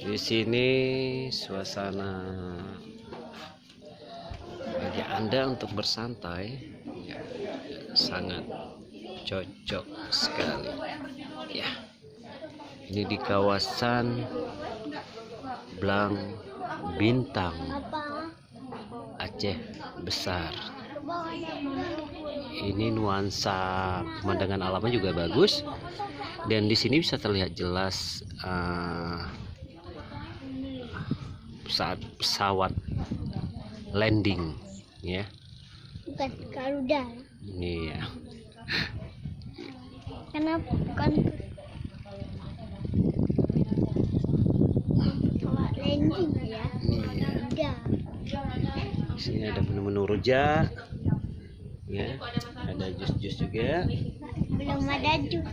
Di sini suasana bagi Anda untuk bersantai ya, sangat cocok sekali ya. Ini di kawasan Blang Bintang, Aceh Besar. Ini nuansa pemandangan alamnya juga bagus, dan di sini bisa terlihat jelas saat pesawat landing ya. Bukan Garuda. Iya. Kenapa bukan pesawat landing ya? Garuda. Di sini ada menu-menu rujak ya, ada jus-jus juga. Belum ada jus.